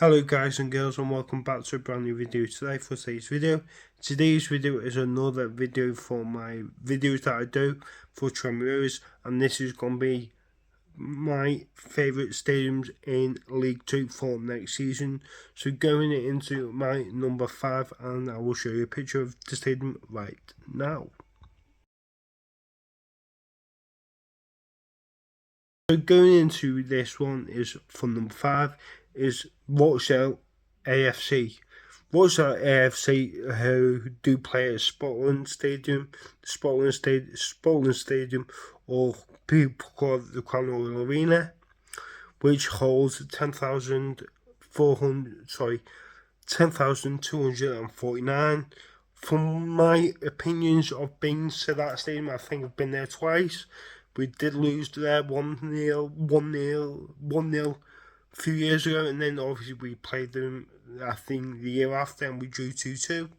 Hello guys and girls, and welcome back to a brand new video today for today's video. Today's video is another video for my videos that I do for Tranmere's, and this is going to be my favourite stadiums in League 2 for next season. So going into my number 5, and I will show you a picture of the stadium right now. So going into this one is for number 5 is Rochdale AFC. Rochdale AFC, who do play at Spotland Stadium, or people call it the Crown Royal Arena, which holds 10,249. From my opinions of being to that stadium, I think I've been there twice. We did lose there 1-0 a few years ago, and then obviously we played them, I think, the year after, and we drew 2-2.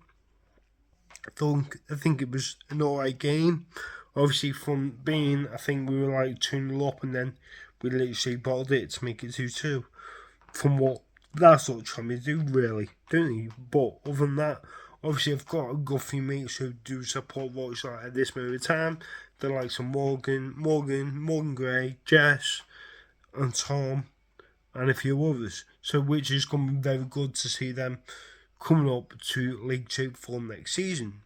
I think it was an alright game. Obviously, from being, I think we were like 2-0 up, and then we literally bottled it to make it 2-2. From what that's what trying to do, really, don't you? But other than that, obviously, I've got a good few mates who do support Rochdale at this moment in time. They're like some Morgan Gray, Jess, and Tom, and a few others. So, which is going to be very good to see them coming up to League 2 for next season.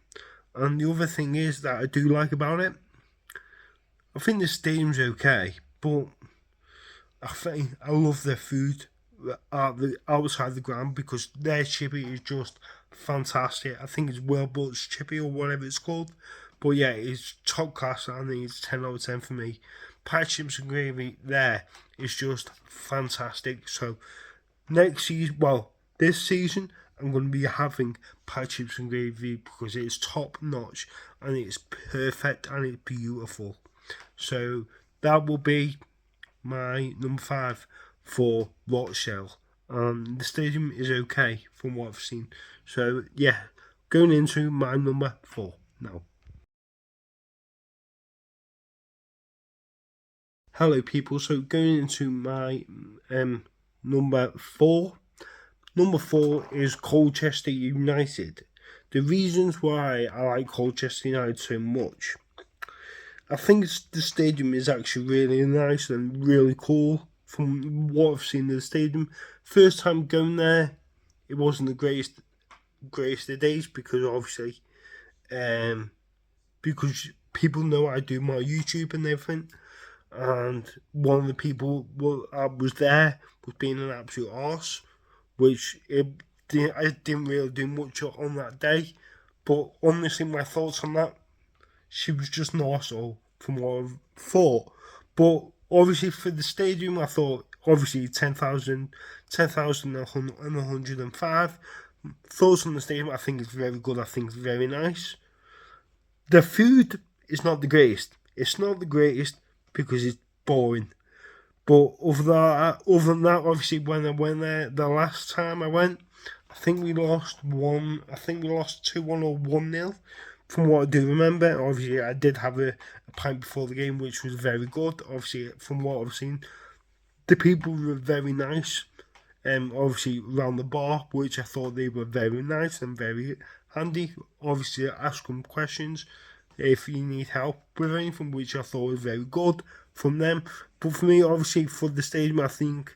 And the other thing is that I do like about it, I think the stadium's okay, but I love their food outside the ground, because their chippy is just fantastic. I think it's Wellbut's chippy or whatever it's called, but yeah, it's top class. I think it's 10 out of 10 for me. Pie chips and gravy there is just fantastic. So next season, well, this season, I'm going to be having pie chips and gravy because it's top notch and it's perfect and it's beautiful. So that will be my number 5 for Rochdale. The stadium is okay from what I've seen. So yeah, going into my number 4 now. Hello people, so going into my number 4. Number 4 is Colchester United. The reasons why I like Colchester United so much, I think the stadium is actually really nice and really cool. From what I've seen of the stadium, first time going there, it wasn't the greatest of days, because obviously, because people know I do my YouTube and everything, and one of the people I was there was being an absolute arse, which I didn't really do much on that day. But honestly, my thoughts on that, she was just an arsehole from what I thought. But obviously for the stadium, I thought obviously 10,105. Thoughts on the stadium, I think it's very good. I think it's very nice. The food is not the greatest. It's not the greatest because it's boring. But other than that, obviously when I went there the last time I went, I think we lost 2-1 or 1-0. From what I do remember, obviously I did have a pint before the game, which was very good. Obviously, from what I've seen, the people were very nice. Obviously around the bar, which I thought they were very nice and very handy. Obviously, ask them questions if you need help with anything, which I thought was very good from them. But for me, obviously for the stadium, I think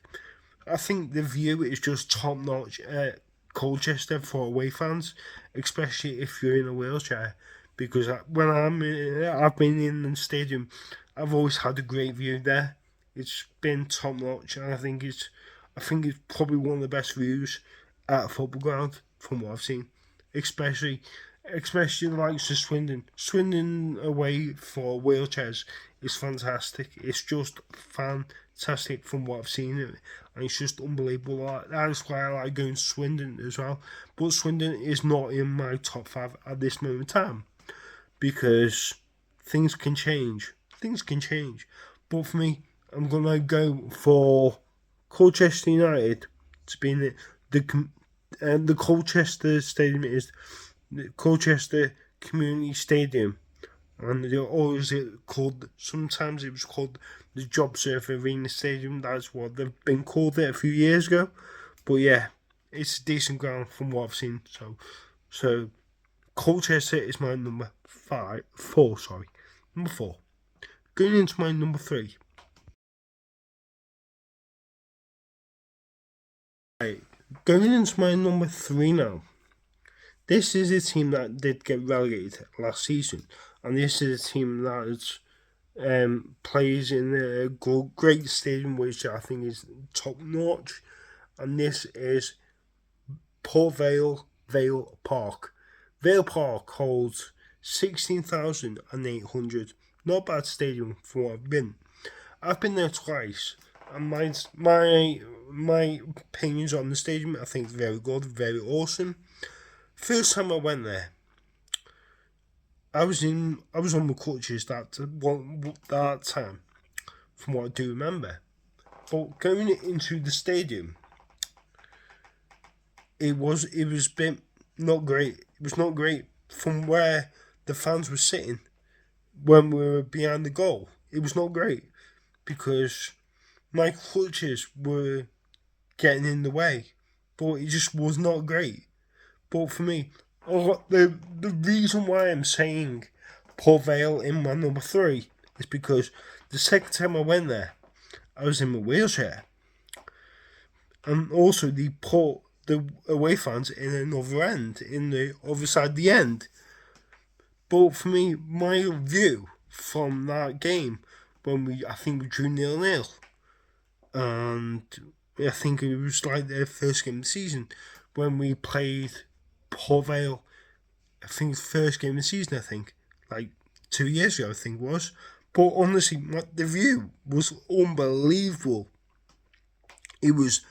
the view is just top notch at Colchester for away fans, especially if you're in a wheelchair. Because when I've been in the stadium, I've always had a great view there. It's been top notch, and I think it's probably one of the best views at a football ground from what I've seen. Especially the likes of Swindon. Swindon away for wheelchairs is fantastic. It's just fantastic from what I've seen, and it's just unbelievable. That's why I like going to Swindon as well. But Swindon is not in my top 5 at this moment in time, because things can change. But for me, I'm gonna go for Colchester United to be in the Colchester Stadium is the Colchester Community Stadium, and they always called. Sometimes it was called the JobServe Arena Stadium. That's what they've been called it a few years ago. But yeah, it's a decent ground from what I've seen. So Colchester is my number four. Number 4. Going into my number 3. Right, going into my number 3 now. This is a team that did get relegated last season, and this is a team that plays in a great stadium, which I think is top notch, and this is Port Vale Park. Vale Park holds 16,800. Not a bad stadium for what I've been. I've been there twice, and my opinions on the stadium, I think, is very good, very awesome. First time I went there, I was on the crutches that time, from what I do remember. But going into the stadium, it was a bit not great. It was not great from where the fans were sitting when we were behind the goal. It was not great because my crutches were getting in the way, but it just was not great. But for me, the reason why I'm saying Port Vale in my number 3 is because the second time I went there, I was in my wheelchair, and also the away fans in another end, in the other side of the end. But for me, my view from that game, I think we drew 0-0, and I think it was like the first game of the season when we played Port Vale. I think it's the first game of the season, like 2 years ago, I think it was. But honestly, the view was unbelievable. It was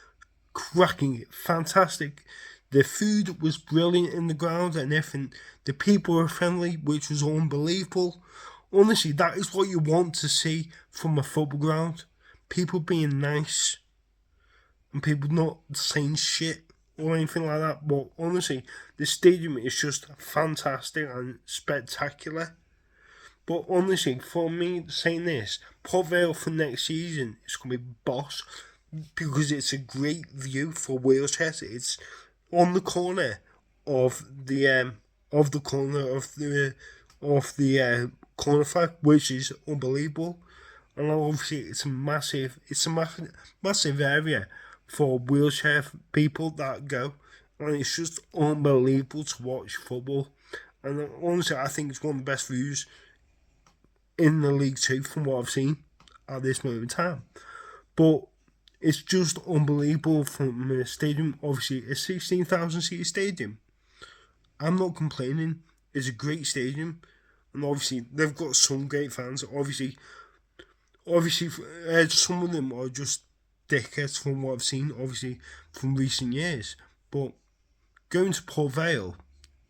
cracking, fantastic. The food was brilliant in the ground and everything. The people were friendly, which was unbelievable. Honestly, that is what you want to see from a football ground. People being nice and people not saying shit or anything like that. But honestly, the stadium is just fantastic and spectacular. But honestly, for me saying this, Port Vale for next season is going to be boss because it's a great view for wheelchairs. It's on the corner of the corner flag, which is unbelievable. And obviously, it's a massive area for wheelchair people that go, and it's just unbelievable to watch football. And honestly, I think it's one of the best views in the League 2 from what I've seen at this moment in time. But it's just unbelievable from a stadium, obviously a 16,000 seat stadium. I'm not complaining. It's a great stadium, and obviously they've got some great fans. Obviously, some of them are just dickheads from what I've seen, obviously from recent years. But going to Port Vale,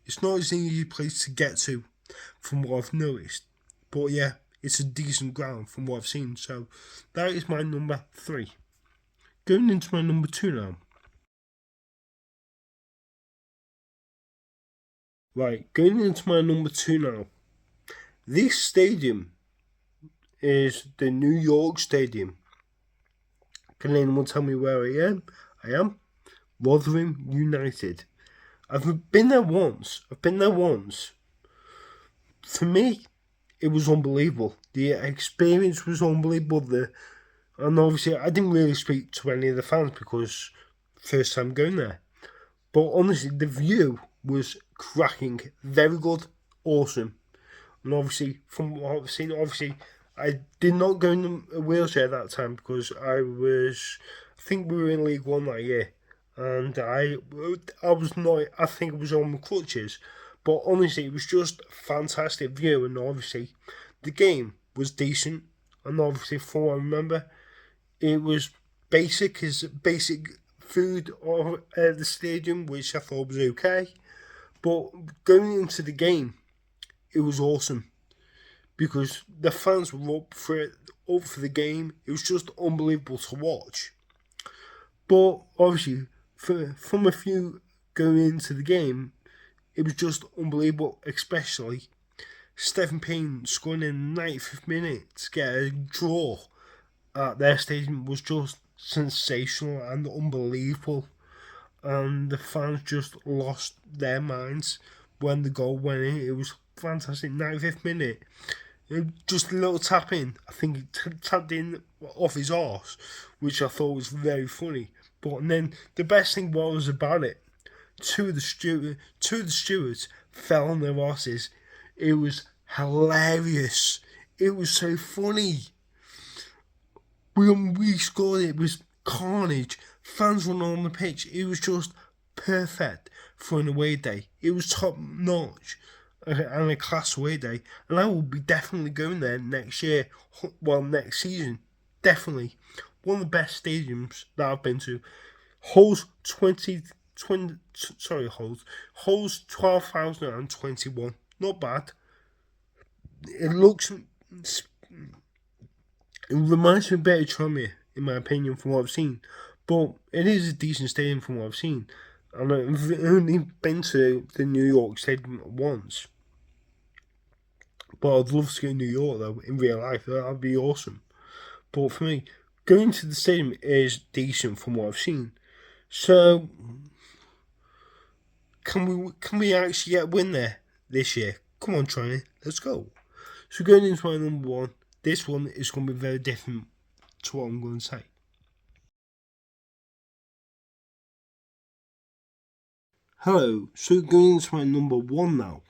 it's not as easy a place to get to, from what I've noticed. But yeah, it's a decent ground from what I've seen. So that is my number 3. Going into my number 2 now. Right, going into my number 2 now. This stadium is the New York Stadium. Can anyone tell me where I am? I am Rotherham United. I've been there once. For me, it was unbelievable. The experience was unbelievable. And obviously, I didn't really speak to any of the fans because first time going there. But honestly, the view was cracking, very good, awesome. And obviously, from what I've seen, I did not go in a wheelchair that time because I think we were in League One that year, and I was not. I think it was on my crutches, but honestly, it was just a fantastic view, and obviously, the game was decent, and obviously, from what I remember, it was basic food at the stadium, which I thought was okay. But going into the game, it was awesome because the fans were up for the game. It was just unbelievable to watch. But obviously, from a few going into the game, it was just unbelievable, especially Stephen Payne scoring in the 95th minute to get a draw at their stadium was just sensational and unbelievable. and the fans just lost their minds when the goal went in. It was fantastic. 95th minute. Just a little tap in. I think he tapped in off his arse, which I thought was very funny. But and then the best thing was about it, two of the stewards fell on their arses. It was hilarious. It was so funny. When we scored, it was carnage. Fans running on the pitch. It was just perfect for an away day. It was top notch and a class away day. And I will be definitely going there next year. Well, next season. Definitely. One of the best stadiums that I've been to. Holds 12,021. Not bad. It reminds me a bit of Tranmere, in my opinion, from what I've seen. But it is a decent stadium from what I've seen. And I've only been to the New York Stadium once. But I'd love to go to New York, though, in real life. That'd be awesome. But for me, going to the stadium is decent from what I've seen. So, can we actually get a win there this year? Come on, Tranmere, let's go. So going into my number one, this one is going to be very different to what I'm going to say. Hello, so going into my number one now.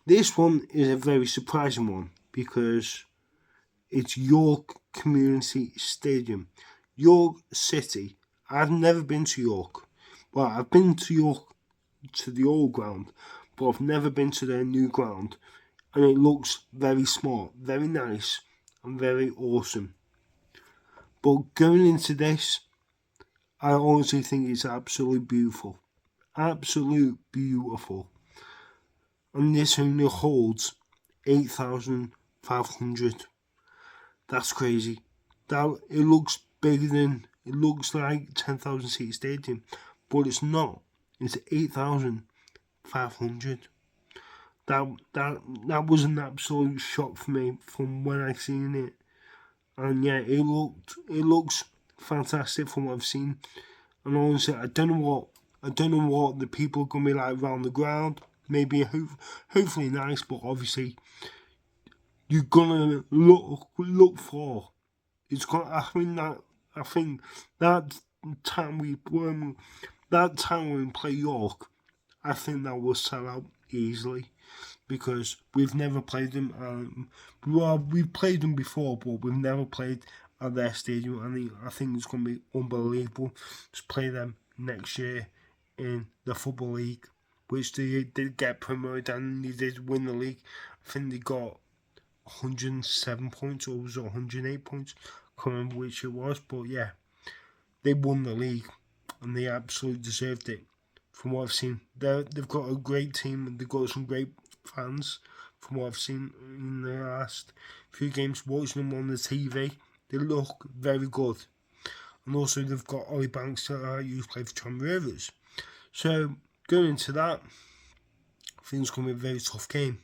This one is a very surprising one because it's York Community Stadium. York City. I've never been to York. Well, I've been to York to the old ground, but I've never been to their new ground. And it looks very smart, very nice, and very awesome. But going into this, I honestly think it's absolutely beautiful. Absolute beautiful. And this only holds 8,500. That's crazy. That it looks bigger than, it looks like 10,000 seat stadium, but it's not. It's 8,500. That was an absolute shock for me from when I seen it. And yeah, it looks fantastic from what I've seen. And honestly, I don't know what the people are gonna be like around the ground. Maybe hopefully nice, but obviously you're gonna look for. It's gonna. I think that time we play York, I think that will sell out easily. Because we've never played them. We've played them before, but we've never played at their stadium. I think it's going to be unbelievable to play them next year in the Football League, which they did get promoted and they did win the league. I think they got 107 points or was it 108 points? I can't remember which it was, but yeah, they won the league and they absolutely deserved it. From what I've seen, they've got a great team and they've got some great fans. From what I've seen in the last few games, watching them on the TV, they look very good. And also they've got Ollie Banks that used to play for Tranmere Rovers. So going into that, I think it's going to be a very tough game.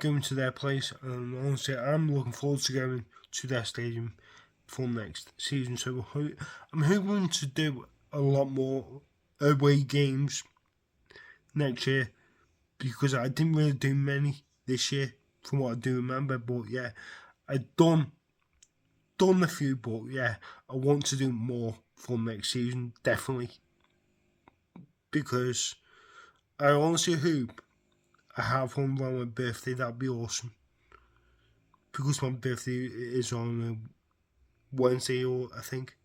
Going to their place, and honestly, I'm looking forward to going to their stadium for next season. So I'm hoping to do a lot more away games next year, because I didn't really do many this year from what I do remember. But yeah, I done a few, but yeah, I want to do more for next season, definitely, because I honestly hope I have one around my birthday. That'd be awesome, because my birthday is on a Wednesday, or I think,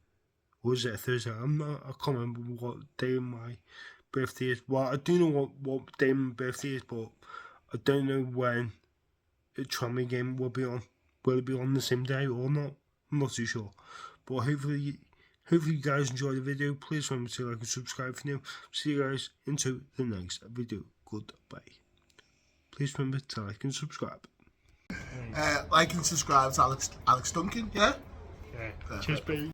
or is it a Thursday? I can't remember what day my birthday is. Well, I do know what day my birthday is, but I don't know when the Tranmere game will be on. Will it be on the same day or not? I'm not too sure. But hopefully you guys enjoyed the video. Please remember to like and subscribe if you're new. See you guys into the next video. Goodbye. Please remember to like and subscribe. Like and subscribe to Alex Duncan, yeah? Yeah. Cheers, baby.